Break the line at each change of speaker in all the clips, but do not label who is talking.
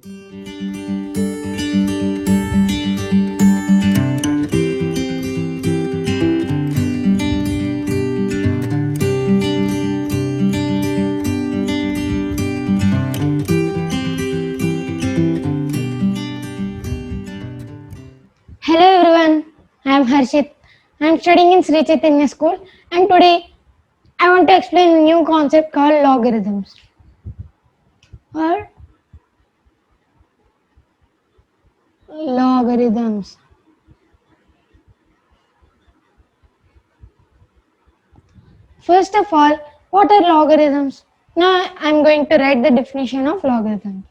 Hello everyone, I am Harshit. I am studying in Sri Chaitanya School and today I want to explain a new concept called logarithms or logarithms. First of all, what are logarithms? Now I am going to write the definition of logarithm.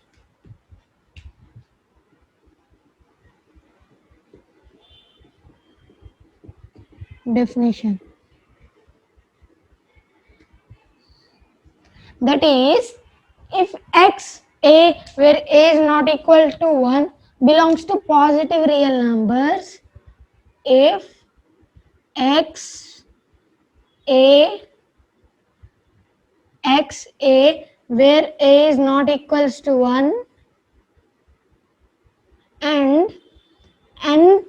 Definition. That is, if x a where a is not equal to 1 belongs to positive real numbers, if x a where a is not equals to 1 and n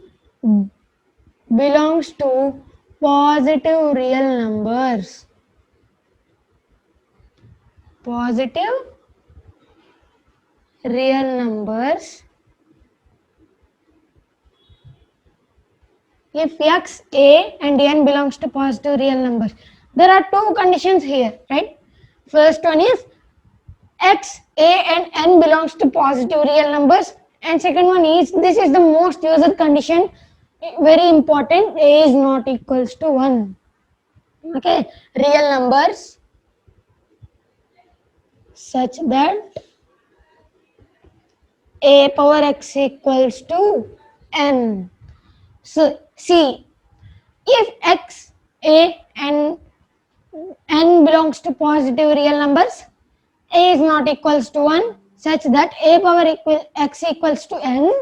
belongs to positive real numbers. Positive real numbers. If x, a and n belongs to positive real numbers, there are two conditions here, right? First one is x, a and n belongs to positive real numbers, and second one is, this is the most used condition, very important, a is not equals to 1. Okay, real numbers such that a power x equals to n. So see, if x, a and n belongs to positive real numbers, a is not equals to 1 such that a power x equals to n,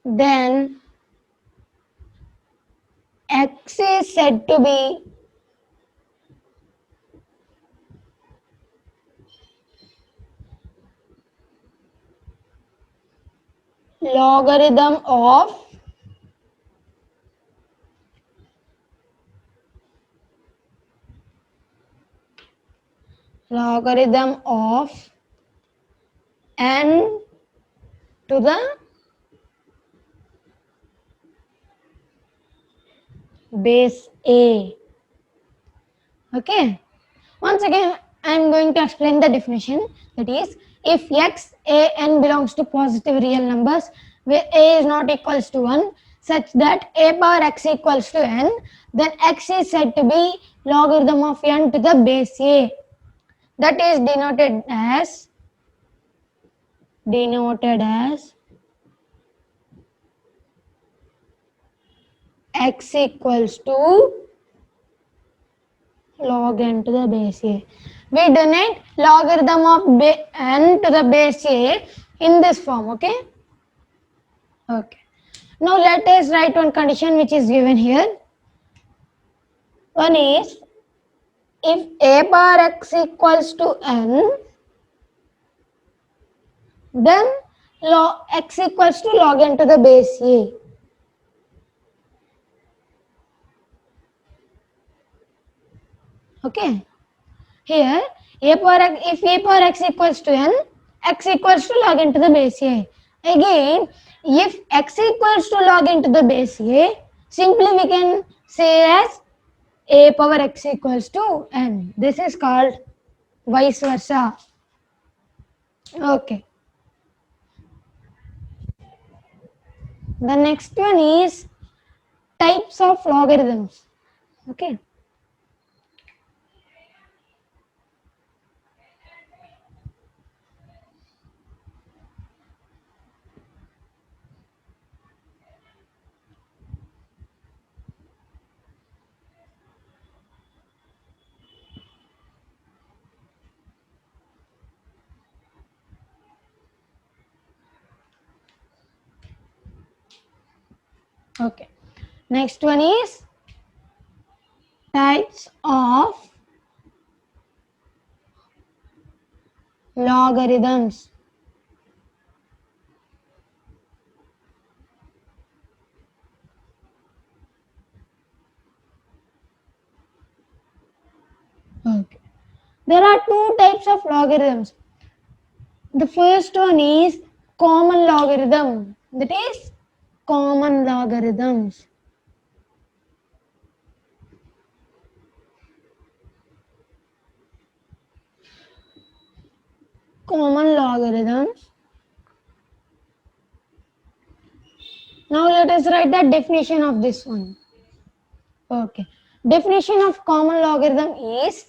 then x is said to be logarithm of n to the base a. Okay, once again I am going to explain the definition. That is, if x, a, n belongs to positive real numbers where a is not equals to 1 such that a power x equals to n, then x is said to be logarithm of n to the base a. That is denoted as x equals to log n to the base a. We denote logarithm of n to the base a in this form. Okay. Okay. Now let us write one condition which is given here. One is, if a power x equals to n, then log x equals to log n to the base a. Okay. Here, if a power x equals to n, x equals to log n to the base a. Again, if x equals to log n to the base a, simply we can say as a power x equals to n. This is called vice versa. Okay. The next one is types of logarithms. Okay. Okay. Next one is types of logarithms. Okay. There are two types of logarithms. The first one is common logarithm. That is common logarithms. Common logarithms. Now let us write the definition of this one. Okay. Definition of common logarithm is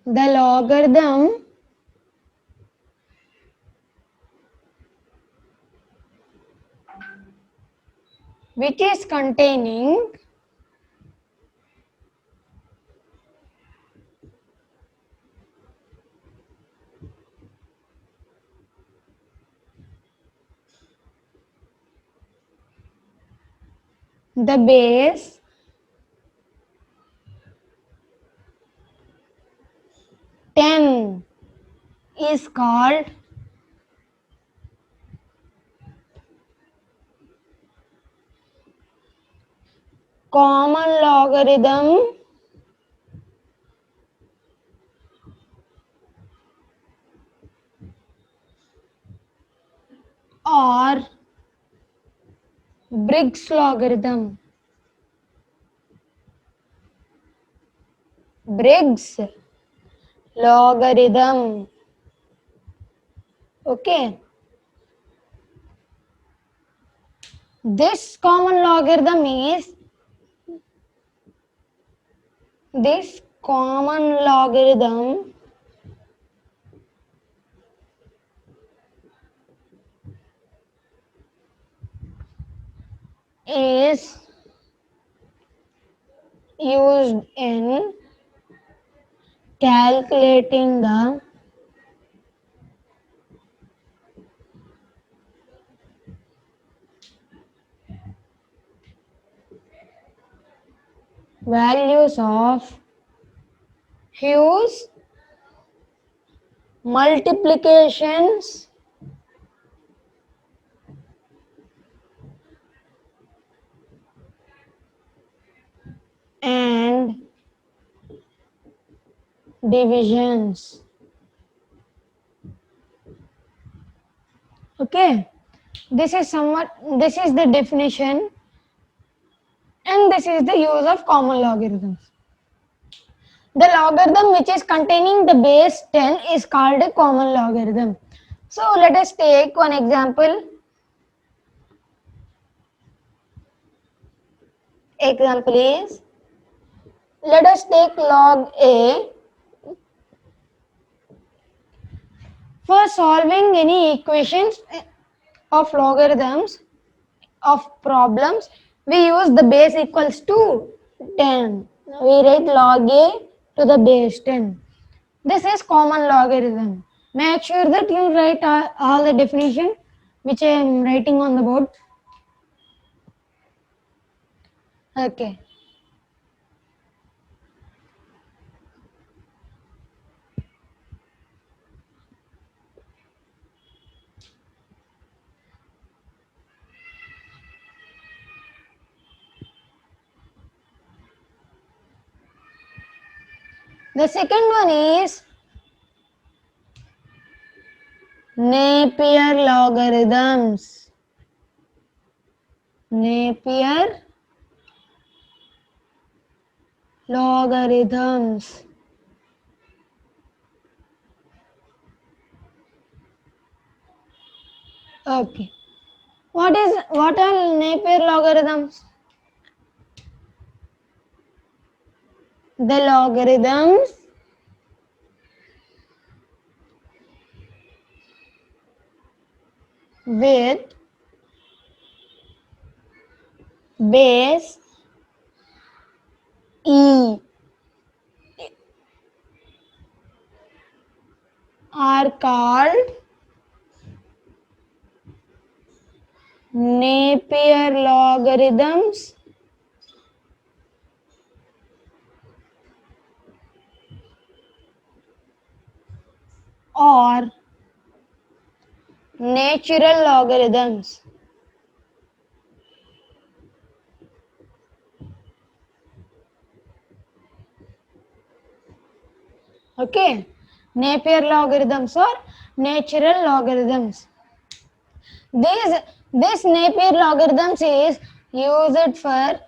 the logarithm which is containing the base 10 is called common logarithm or Briggs logarithm. Briggs logarithm. Okay. This common logarithm is this common logarithm is used in calculating the values of hues, multiplications, and divisions. Okay, this is the definition, and this is the use of common logarithms. The logarithm which is containing the base 10 is called a common logarithm. So let us take one example. Example is, let us take log a. For solving any equations of logarithms of problems, we use the base equals to 10. We write log a to the base 10. This is common logarithm. Make sure that you write all the definition which I am writing on the board. Okay. The second one is Napier logarithms. Napier logarithms. Okay. What are Napier logarithms? The logarithms with base e are called Napier logarithms or natural logarithms. Okay, Napier logarithms or natural logarithms. This this Napier logarithms is used for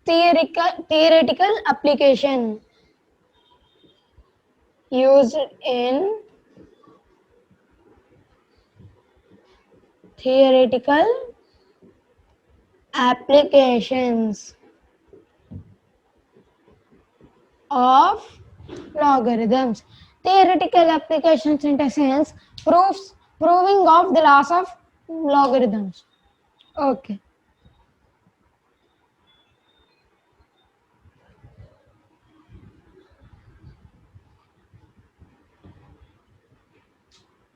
theoretical application. Used in theoretical applications of logarithms. Theoretical applications in a sense proving of the laws of logarithms. Okay.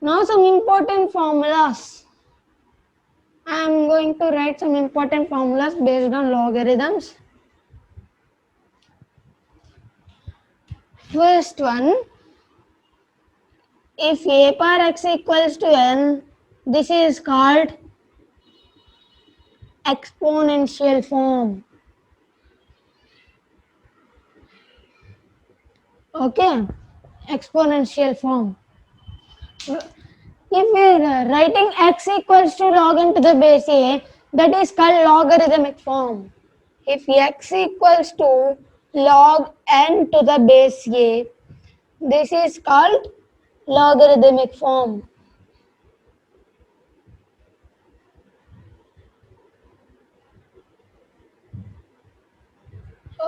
Now some important formulas. I am going to write some important formulas based on logarithms. First one, if a power x equals to n, this is called exponential form. Okay, exponential form. If we are writing x equals to log n to the base a, that is called logarithmic form. If x equals to log n to the base a, this is called logarithmic form.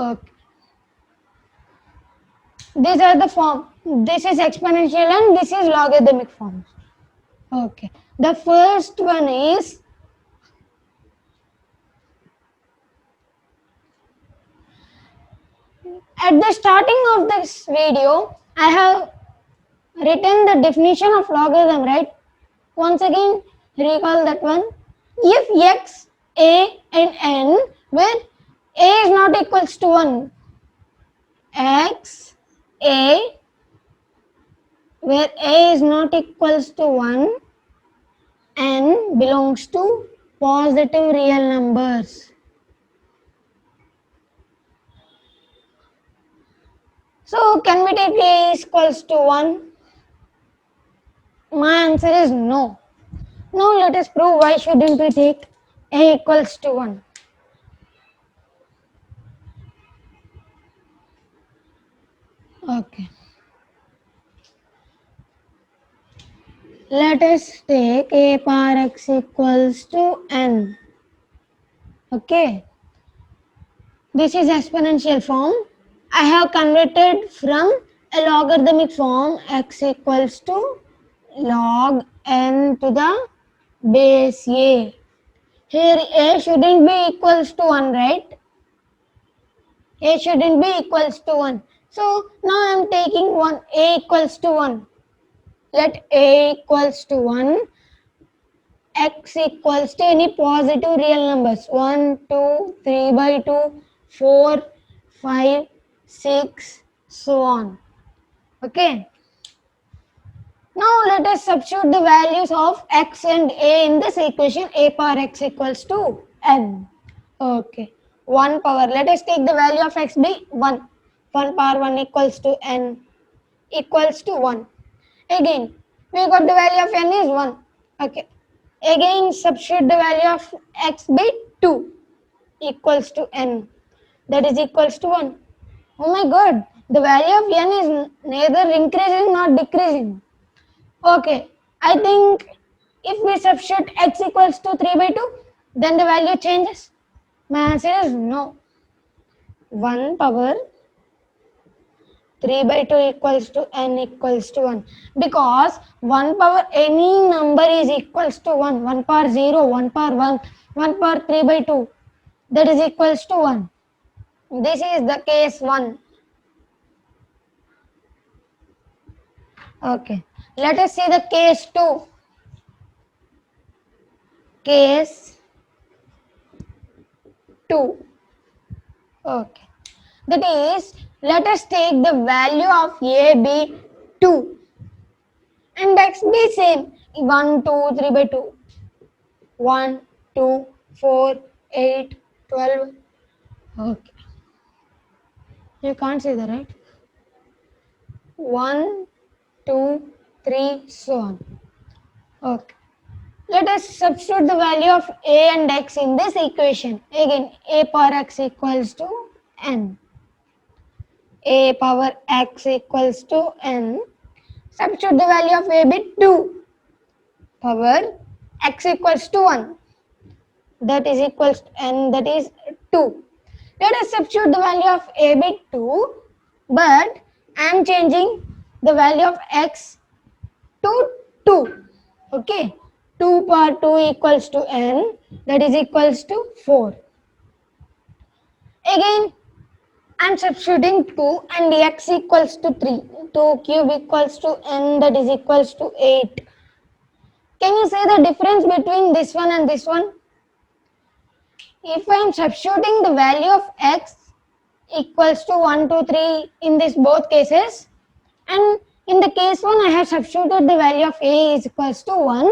Okay. These are the form. This is exponential and this is logarithmic form. Okay. The first one is at the starting of this video, I have written the definition of logarithm, right? Once again, recall that one. If x, a and n where a is not equals to 1, x, a where a is not equals to 1, n belongs to positive real numbers. So can we take a is equals to 1? My answer is no. Now let us prove why shouldn't we take a equals to 1. Okay. Let us take a power x equals to n. Okay. This is exponential form. I have converted from a logarithmic form x equals to log n to the base a. Here a shouldn't be equals to 1, right? A shouldn't be equals to 1. So now I am taking 1, a equals to 1. Let a equals to 1, x equals to any positive real numbers 1, 2, 3 by 2, 4, 5, 6, so on. Okay. Now let us substitute the values of x and a in this equation. A power x equals to n. Okay. 1 power. Let us take the value of x be 1. 1 power 1 equals to n equals to 1. Again, we got the value of n is 1. Okay. Again, substitute the value of x by 2 equals to n. That is equals to 1. Oh my god, the value of n is neither increasing nor decreasing. Okay, I think if we substitute x equals to 3 by 2, then the value changes. My answer is no. 1 power 3 by 2 equals to n equals to 1 because 1 power any number is equals to 1. 1 power 0, 1 power 1, 1 power 3 by 2 that is equals to 1. This is the case 1. Okay, let us see the case 2. Case 2. Okay, that is, let us take the value of a be 2 and x be same 1, 2, 3 by 2. 1, 2, 4, 8, 12. Okay. You can't see that, right? 1, 2, 3, so on. Okay. Let us substitute the value of a and x in this equation. Again, a power x equals to n. A power x equals to n. Substitute the value of a be 2. Power x equals to 1. That is equals to n, that is 2. Let us substitute the value of a be 2, but I am changing the value of x to 2. Okay. 2 power 2 equals to n, that is equals to 4. Again, I am substituting 2 and x equals to 3. 2 cube equals to n, that is equals to 8. Can you say the difference between this one and this one? If I am substituting the value of x equals to 1, 2, 3 in this both cases, and in the case 1 I have substituted the value of a is equals to 1,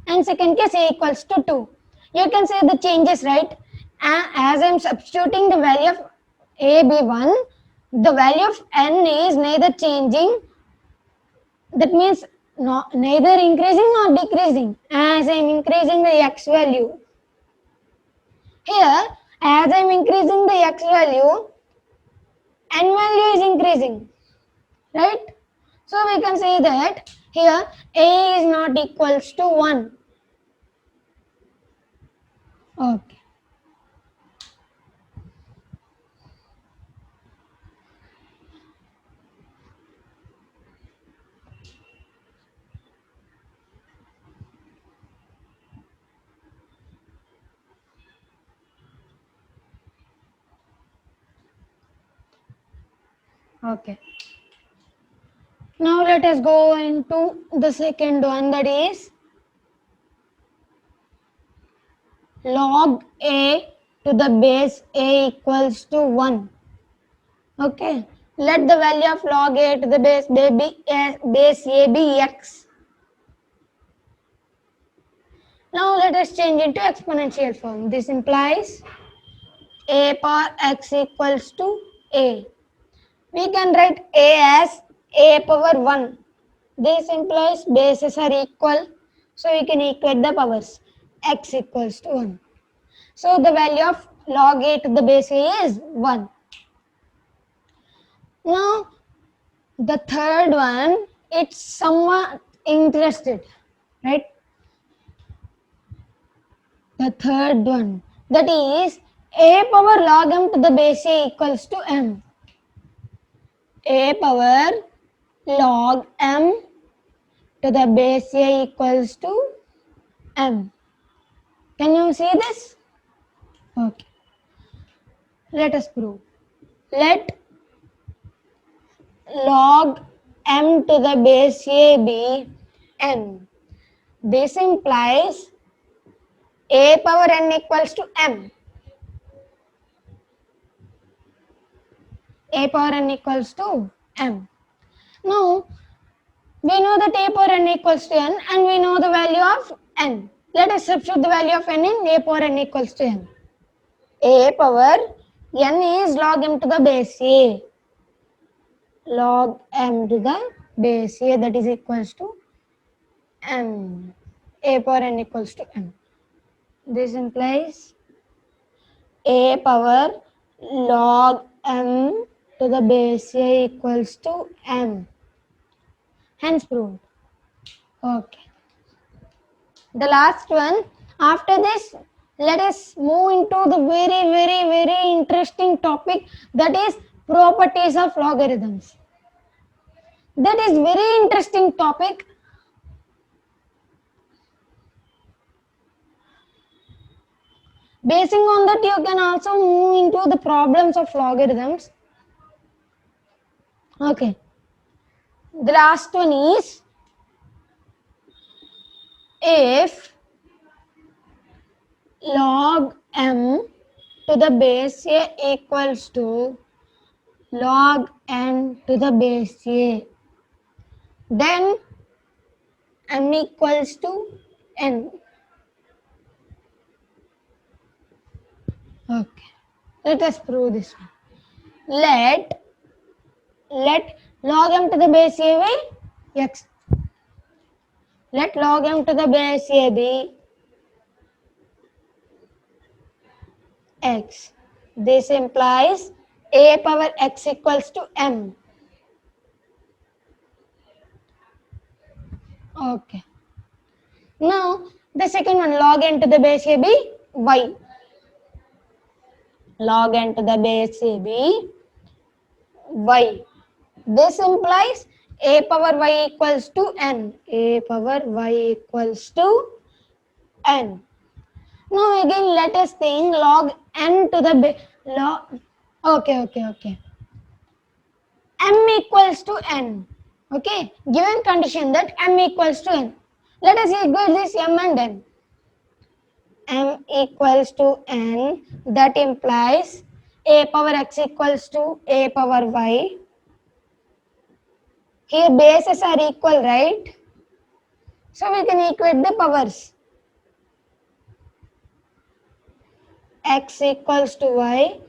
and second case a equals to 2. You can say the changes, right? As I am substituting the value of a be 1, the value of n is neither changing, that means neither increasing nor decreasing, as I am increasing the x value. Here, as I am increasing the x value, n value is increasing, right? So we can say that here a is not equals to 1. Okay. Okay. Now let us go into the second one, that is log a to the base a equals to 1. Okay. Let the value of log a to the base a be x. Now let us change into exponential form. This implies a power x equals to a. We can write a as a power 1. This implies bases are equal, so we can equate the powers. X equals to 1. So the value of log a to the base a is 1. Now the third one, it's somewhat interested, right? The third one, that is a power log m to the base a equals to m. A power log m to the base a equals to m. Can you see this? Okay. Let us prove. Let log m to the base a be n. This implies a power n equals to m. A power n equals to m. Now, we know that a power n equals to n and we know the value of n. Let us substitute the value of n in a power n equals to n. A power n is log m to the base a. Log m to the base a, that is equals to m. A power n equals to m. This implies a power log m to the base a equals to m. Hence proved. Okay. The last one. After this, let us move into the very interesting topic, that is properties of logarithms. That is very interesting topic. Basing on that, you can also move into the problems of logarithms. Okay. The last one is, if log m to the base a equals to log n to the base a, then m equals to n. Okay. Let us prove this one. Let log m to the base a by x. Let log m to the base a be x. This implies a power x equals to m. Okay. Now the second one, log n to the base a be y. Log n to the base a be y. This implies a power y equals to n. A power y equals to n. Now again let us think log n to the log. Okay. M equals to n. Okay, given condition that m equals to n. Let us equate this m and n. M equals to n, that implies a power x equals to a power y. Here bases are equal, right? So we can equate the powers. X equals to y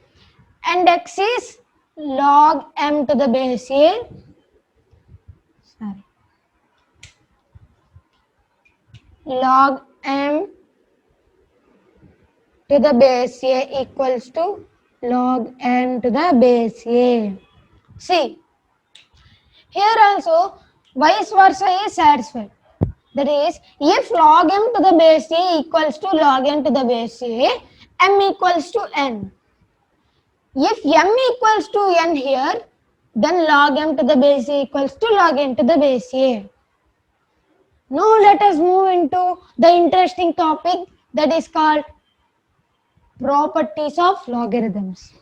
and x is log m to the base a. Sorry. Log m to the base a equals to log n to the base a. See, here also vice versa is satisfied. That is, if log m to the base a equals to log n to the base a, m equals to n. If m equals to n here, then log m to the base a equals to log n to the base a. Now let us move into the interesting topic that is called properties of logarithms.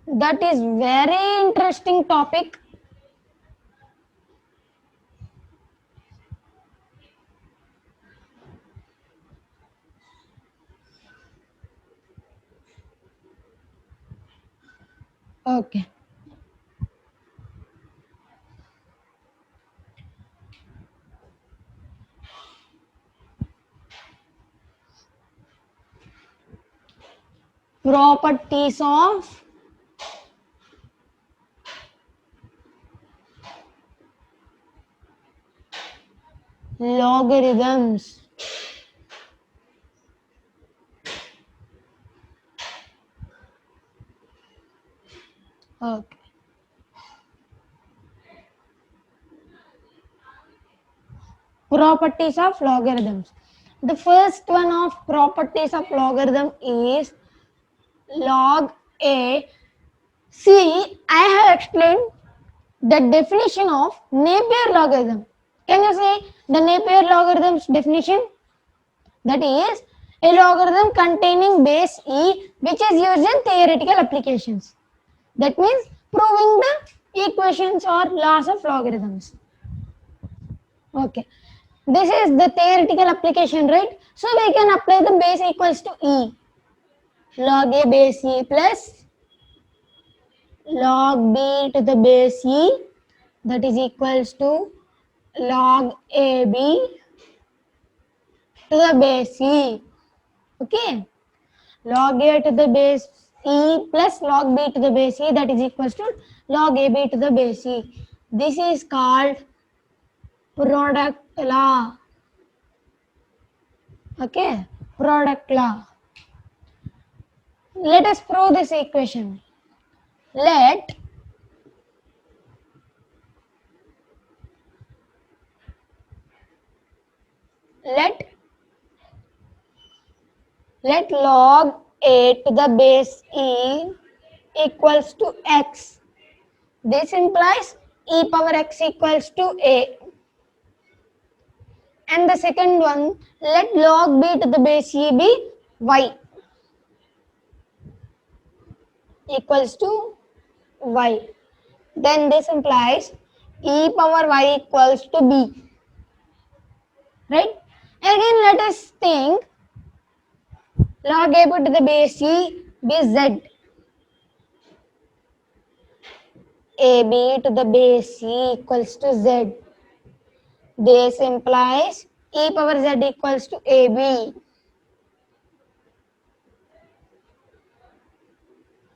That is very interesting topic. Okay. Properties of logarithms. Okay. Properties of logarithms. The first one of properties of logarithm is log a. See, I have explained the definition of Napier logarithm. Can you say the Napier logarithm's definition? That is a logarithm containing base e which is used in theoretical applications. That means proving the equations or laws of logarithms. Okay. This is the theoretical application, right? So we can apply the base equals to e. Log a base e plus log b to the base e, that is equals to log ab to the base e. Okay. Log a to the base e plus log b to the base e, that is equals to log ab to the base e. This is called product law. Okay, product law. Let us prove this equation. Let log a to the base e equals to x. This implies e power x equals to a. And the second one, let log b to the base e be y equals to y. Then this implies e power y equals to b. Right? Again, let us think log a to the base e be z. ab to the base e equals to z. This implies e power z equals to ab.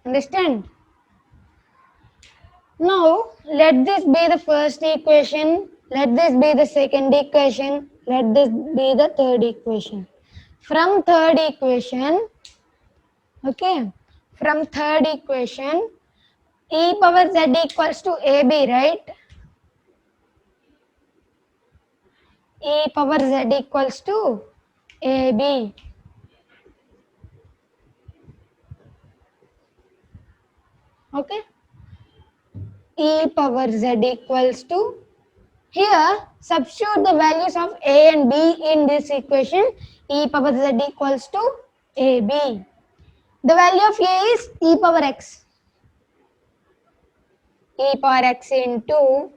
Understand? Now, let this be the first equation, let this be the second equation, let this be the third equation. From third equation, okay, from third equation, e power z equals to ab, right? E power z equals to ab. Okay, e power z equals to, here substitute the values of a and b in this equation. E power z equals to ab. The value of a is e power x. E power x into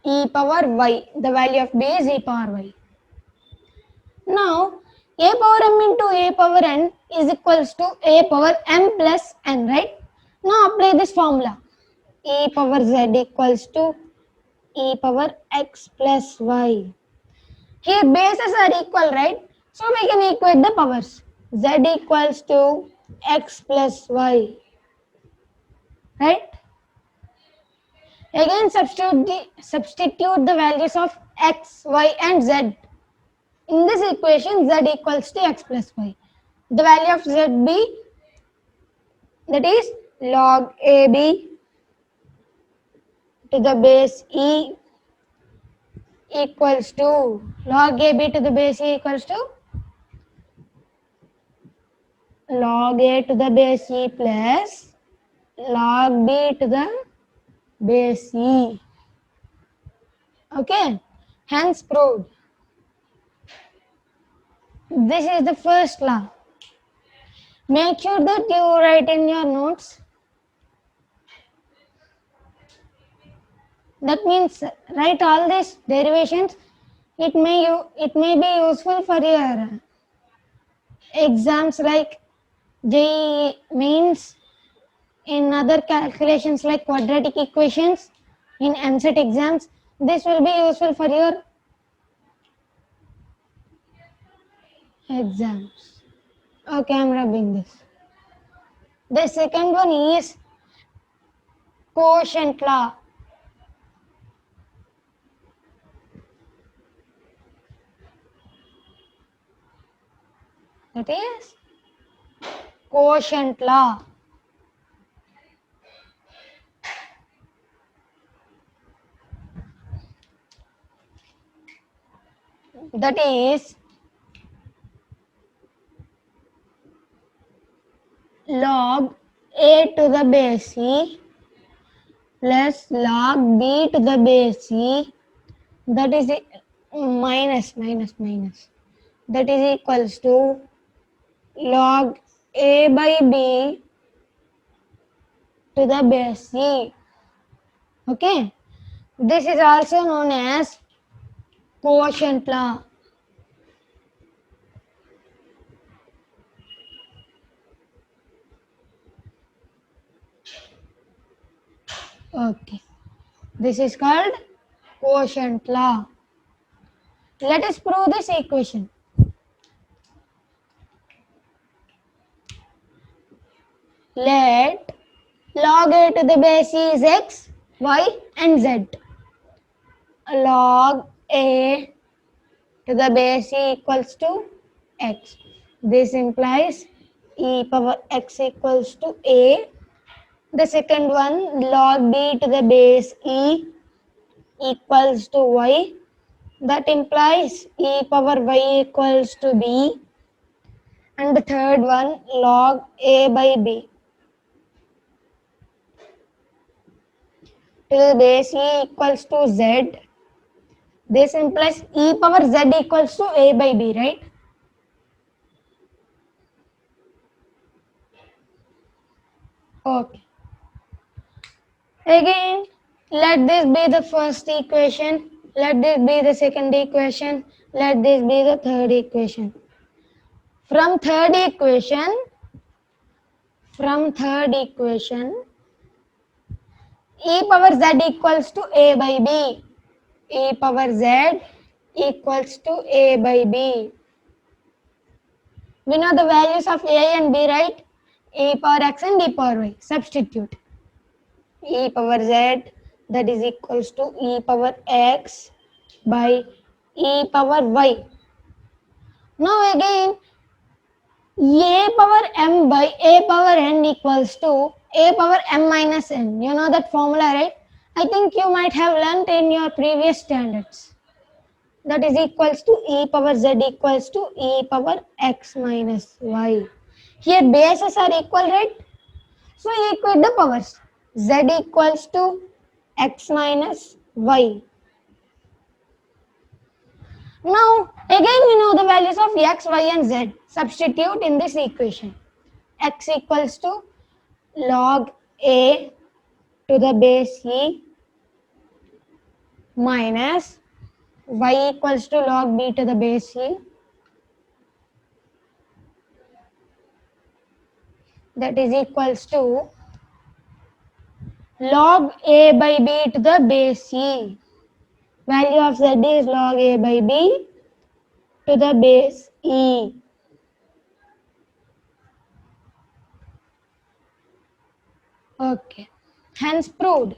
e power y. The value of b is e power y. Now a power m into a power n is equals to a power m plus n, right? Now apply this formula. E power z equals to e power x plus y. Here bases are equal, right? So we can equate the powers. Z equals to x plus y, right? Again substitute the values of x, y and z. In this equation z equals to x plus y. The value of z be, that is log ab to the base e equals to, log ab to the base e equals to log a to the base e plus log b to the base e. Okay, hence proved. This is the first law. Make sure that you write in your notes. That means write all these derivations. It may be useful for your exams like JEE means, in other calculations like quadratic equations, in MCET exams. This will be useful for your exams. Okay, I'm rubbing this. The second one is quotient law. That is quotient law. That is log a to the base c plus log b to the base c, that is minus. That is equals to log a by b to the base c. Okay, this is also known as quotient law. Okay, this is called quotient law. Let us prove this equation. Let log a to the base c is x, y and z. Log a to the base c equals to x. This implies e power x equals to a. The second one, log b to the base e equals to y. That implies e power y equals to b. And the third one, log a by b to the base e equals to z. This implies e power z equals to a by b, right? Okay. Again, let this be the first equation, let this be the second equation, let this be the third equation. From third equation, e power z equals to a by b. E power z equals to a by b. We know the values of a and b, right? E power x and e power y. Substitute. e power z, that is equals to e power x by e power y. Now again, a power m by a power n equals to a power m minus n. You know that formula, right? I think you might have learnt in your previous standards. That is equals to e power z equals to e power x minus y. Here bases are equal, right? So equate the powers. Z equals to x minus y. Now again we know the values of x, y and z. Substitute in this equation. X equals to log a to the base e minus y equals to log b to the base e, that is equals to log a by b to the base e. Value of z is log a by b to the base e. Okay, hence proved.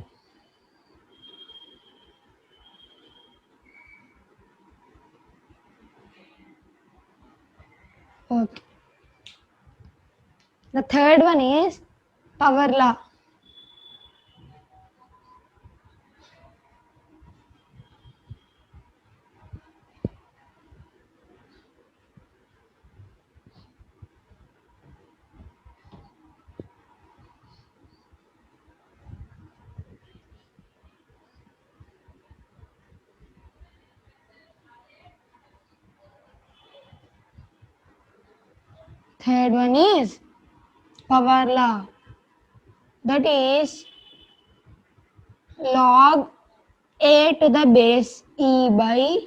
Okay, the third one is power law. Third one is power law, that is log a to the base e by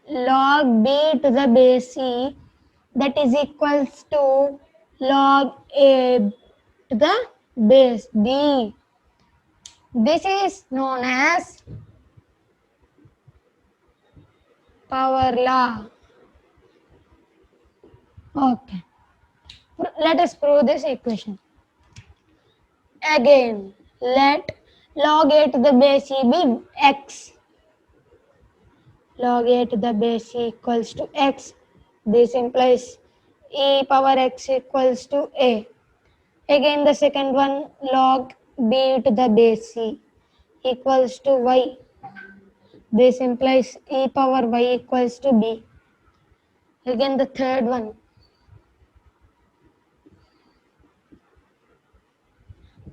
log b to the base e, that is equals to log a to the base b. This is known as power law. Okay, let us prove this equation. Again, let log a to the base e be x. Log a to the base e equals to x. This implies e power x equals to a. Again, the second one, log b to the base c equals to y. This implies e power y equals to b. Again, the third one.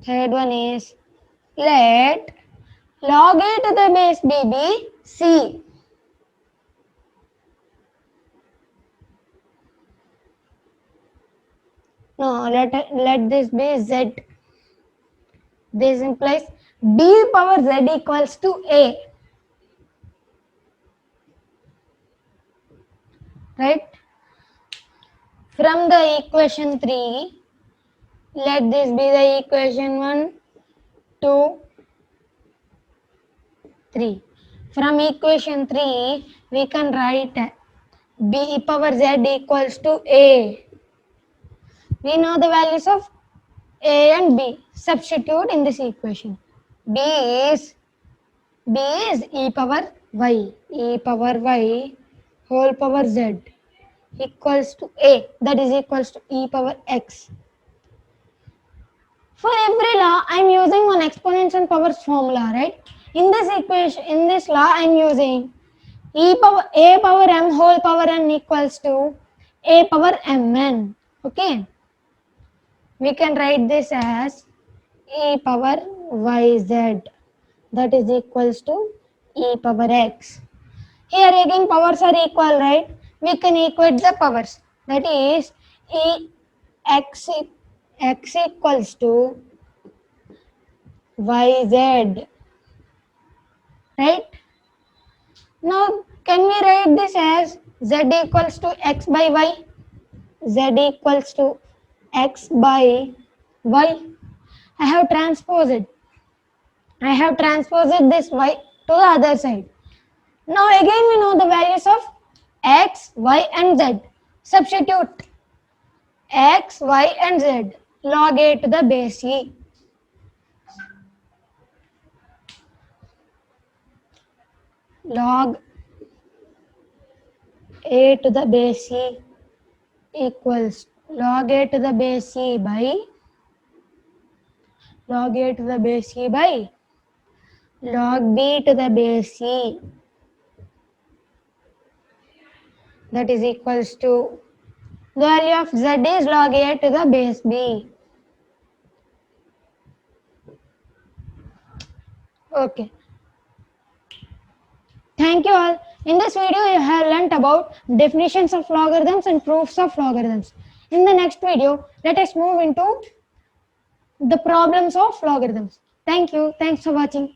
Third one is let log a to the base b be c. No, let this be z. This implies b power z equals to a. Right? From the equation 3, let this be the equation 1, 2, 3. From equation 3, we can write b power z equals to a. We know the values of a and b. Substitute in this equation. b is e power y whole power z equals to a, that is equals to e power x. For every law, I am using one exponents and powers formula, right? In this equation, in this law, I am using a power m whole power n equals to a power mn. Okay, we can write this as e power yz, that is equals to e power x. Here again powers are equal, right? We can equate the powers, that is x equals to yz, right? Now can we write this as z equals to x by y, z equals to x by y. I have transposed this y to the other side. Now again we know the values of x, y and z. Substitute x, y and z. Log a to the base e. Log a to the base e equals log a to the base e by log a to the base e by log b to the base e, that is equals to the value of z is log a to the base b. Okay. Thank you all. In this video, you have learnt about definitions of logarithms and proofs of logarithms. In the next video, let us move into the problems of logarithms. Thank you. Thanks for watching.